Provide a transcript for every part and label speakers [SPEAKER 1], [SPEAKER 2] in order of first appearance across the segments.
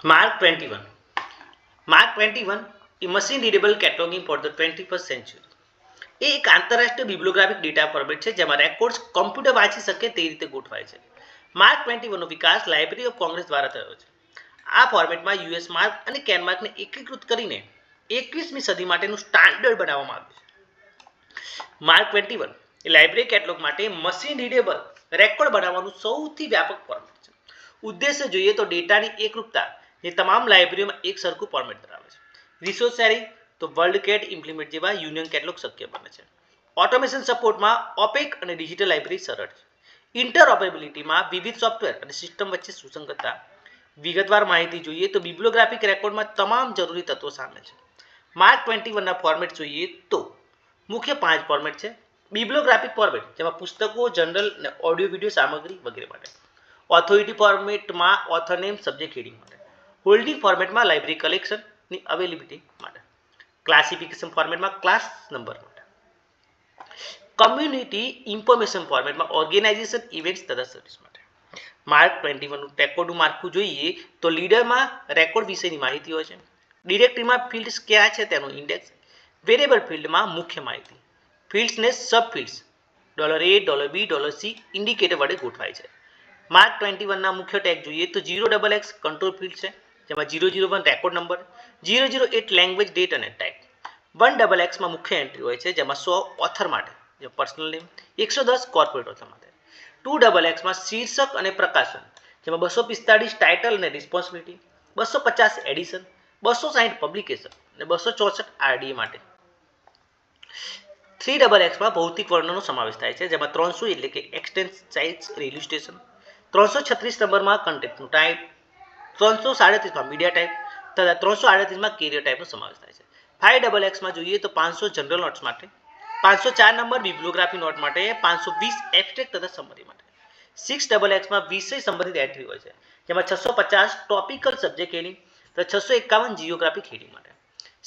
[SPEAKER 1] Mark 21. Mark 21 એ machine readable cataloguing for the 21st century. એ એક આંતરરાષ્ટ્રીય બિબ્લિયોગ્રાફિક ડેટા ફોર્મેટ છે જેમાં રેકોર્ડ્સ કમ્પ્યુટર વાંચી શકે તે રીતે ગોઠવાય છે. માર્ક 21નો વિકાસ લાઇબ્રેરી ઓફ કોંગ્રેસ દ્વારા થયો છે. આ ફોર્મેટમાં યુએસ માર્ક અને કેનમાર્કને એકીકૃત કરીને 21મી સદી માટેનું સ્ટાન્ડર્ડ બનાવવામાં આવ્યું છે. માર્ક 21 એ લાઇબ્રેરી કેટલોગ માટે મશીન રીડેબલ રેકોર્ડ બનાવવાનું સૌથી વ્યાપક ફોર્મેટ છે. ઉદ્દેશ્ય જોઈએ તો ડેટાની એકરૂપતા જે તમામ લાઇબ્રેરીઓમાં એક સરખું ફોર્મેટ ધરાવે છે. રિસોર્સ શેરિંગ તો વર્લ્ડ કેટ ઇમ્પ્લિમેન્ટ જેવા યુનિયન કેટલોગ શક્ય બને છે. ઓટોમેશન સપોર્ટમાં ઓપેક અને ડિજિટલ લાઇબ્રેરી સરળ છે. ઇન્ટરઓપરેબિલિટીમાં વિવિધ સોફ્ટવેર અને સિસ્ટમ વચ્ચે સુસંગતતા. વિગતવાર માહિતી જોઈએ તો બિબ્લિયોગ્રાફિક રેકોર્ડમાં તમામ જરૂરી તત્વો સામેલ છે. માર્ક 21ના ફોર્મેટ જોઈએ તો મુખ્ય 5 ફોર્મેટ છે. બિબ્લિયોગ્રાફિક ફોર્મેટ જેમાં પુસ્તકો, જર્નલ અને ઓડિયો વિડિયો સામગ્રી વગેરે માટે. ઓથોરિટી ફોર્મેટમાં ઓથર નેમ, સબ્જેક્ટ હેડિંગ માટે. હોલ્ડિંગ ફોર્મેટમાં લાઇબ્રેરી કલેક્શનની અવેલેબિલિટી માટે. ક્લાસિફિકેશન ફોર્મેટમાં ક્લાસ નંબર માટે. કમ્યુનિટી ઇન્ફોર્મેશન ફોર્મેટમાં ઓર્ગેનાઇઝેશન, ઇવેન્ટ્સ તથા સર્વિસ માટે. માર્ક 21નું રેકોર્ડનું માળખું જોઈએ તો લીડરમાં રેકોર્ડ વિશેની માહિતી હોય છે. ડિરેક્ટરીમાં ફિલ્ડ્સ ક્યાં છે તેનું ઇન્ડેક્સ. વેરિયેબલ ફિલ્ડમાં મુખ્ય માહિતી. ફિલ્ડ્સને sub fields $A, $B, $C indicator વડે ગોઠવાય છે. માર્ક 21ના મુખ્ય ટેગ જોઈએ તો 0xx કંટ્રોલ ફિલ્ડ છે જેમાં 001 રેકોર્ડ નંબર, 008 લેંગ્વેજ, ડેટ અને ટાઈપ. 1xxમાં મુખ્ય એન્ટ્રી હોય છે જેમાં 100 ઓથર માટે જે પર્સનલ નેમ, 110 કોર્પોરેટ ઓથર માટે. 2xxમાં શીર્ષક અને પ્રકાશન જેમાં 245 ટાઇટલ અને રિસ્પોન્સિબિલિટી, 250 એડિશન, 260 પબ્લિકેશન અને 264 આરડીએ માટે. 3xxમાં ભૌતિક વર્ણનનો સમાવેશ થાય છે જેમાં 300 એટલે કે એક્સટેન્સ, સાઇઝ અને ઇલ્યુસ્ટ્રેશન, 336 નંબરમાં કન્ટેન્ટનું ટાઈપ, 337માં મીડિયા ટાઈપ તથા 338માં કેરિયર ટાઈપનો સમાવેશ થાય છે. 5xxમાં જોઈએ તો 500 જનરલ નોટ્સ માટે, 504 નંબર બિબ્લિયોગ્રાફી નોટ માટે, 520 એબ્સ્ટ્રેક્ટ તથા સમરી માટે. 6xxમાં વિષય સંબંધિત એન્ટ્રી હોય છે જેમાં 650 ટોપિકલ સબ્જેક્ટ હેડિંગ તથા 651 જીઓગ્રાફિક હેડિંગ માટે.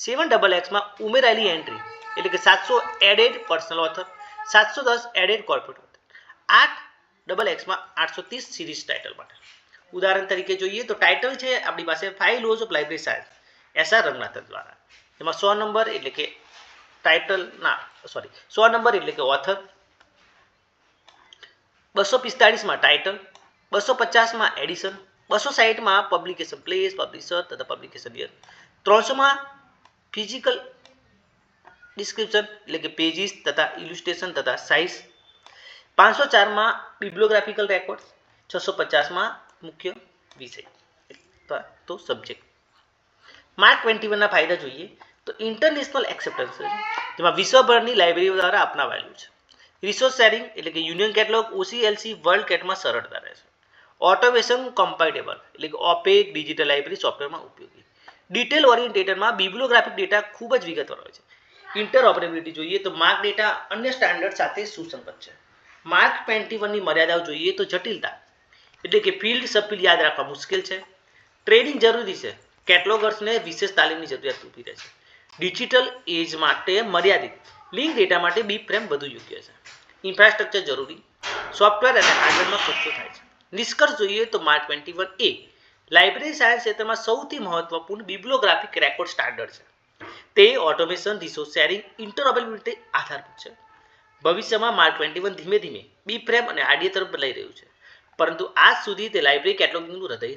[SPEAKER 1] 7xxમાં ઉમેરાયેલી એન્ટ્રી એટલે કે 700 added personal author, 710 added corporate author. 8xxમાં 830 સિરીઝ ટાઇટલ માટે. ઉદાહરણ તરીકે જોઈએ તો ટાઇટલ છે આપણી પાસે 5 lose of library science SR Ranganathan દ્વારા. એમાં 100 નંબર એટલે કે ટાઇટલ 100 નંબર એટલે કે ઓથર, 245માં ટાઇટલ, 250માં એડિશન, 260માં પબ્લિકેશન પ્લેસ, પબ્લિશર તથા પબ્લિકેશન યર, 300માં ફિઝિકલ ડિસ્ક્રિપ્શન એટલે કે પેજીસ તથા ઇલ્યુસ્ટ્રેશન તથા સાઇઝ, 504માં બિબ્લિયોગ્રાફિકલ રેકોર્ડ, 650માં મુખ્ય વિષય તો સબ્જેક્ટ. માર્ક 21ના ફાયદા જોઈએ તો ઇન્ટરનેશનલ એક્સેપ્ટન્સ છે જેમાં વિશ્વભરની લાઇબ્રેરીઓ દ્વારા અપનાવાયેલું છે. રિસોર્સ શેરિંગ એટલે કે યુનિયન કેટલોગ OCLC વર્લ્ડ કેટમાં સરળતા રહે છે. ઓટોમેશન કમ્પેટેબલ એટલે કે ઓપેક ડિજિટલ લાઇબ્રેરી સોફ્ટવેરમાં ઉપયોગી. ડિટેલ ઓરિએન્ટેડમાં બિબ્લિયોગ્રાફિક ડેટા ખૂબ જ વિગતવાર હોય છે. ઇન્ટરઓપરેબિલિટી જોઈએ તો માર્ક ડેટા અન્ય સ્ટાન્ડર્ડ સાથે સુસંગત છે. માર્ક 21ની મર્યાદાઓ જોઈએ તો જટિલતા એટલે કે ફિલ્ડ સબફિલ્ડ યાદ રાખવા મુશ્કેલ છે. ટ્રેનિંગ જરૂરી છે. કેટલોગર્સને વિશેષ તાલીમની જરૂરિયાત ઊભી રહે છે. ડિજિટલ એજ માટે મર્યાદિત. લિંક ડેટા માટે બી ફ્રેમ વધુ યોગ્ય છે. ઇન્ફ્રાસ્ટ્રક્ચર જરૂરી. સોફ્ટવેર અને હાર્ડવેરમાં ખર્ચો થાય છે. નિષ્કર્ષ જોઈએ તો માર્ક 21 એ લાઇબ્રેરી સાયન્સ ક્ષેત્રમાં સૌથી મહત્વપૂર્ણ બિબ્લિયોગ્રાફિક રેકોર્ડ સ્ટાન્ડર્ડ છે. તે ઓટોમેશન, રિસોર્સ શેરિંગ, ઇન્ટરઓપરેબિલિટી આધારભૂત છે. ભવિષ્યમાં માર્ક 21 ધીમે ધીમે બી ફ્રેમ અને આરડીએ તરફ બદલાઈ રહ્યું છે પરંતુ આજ સુધી તે લાઇબ્રેરી કેટલોગિંગનું હૃદય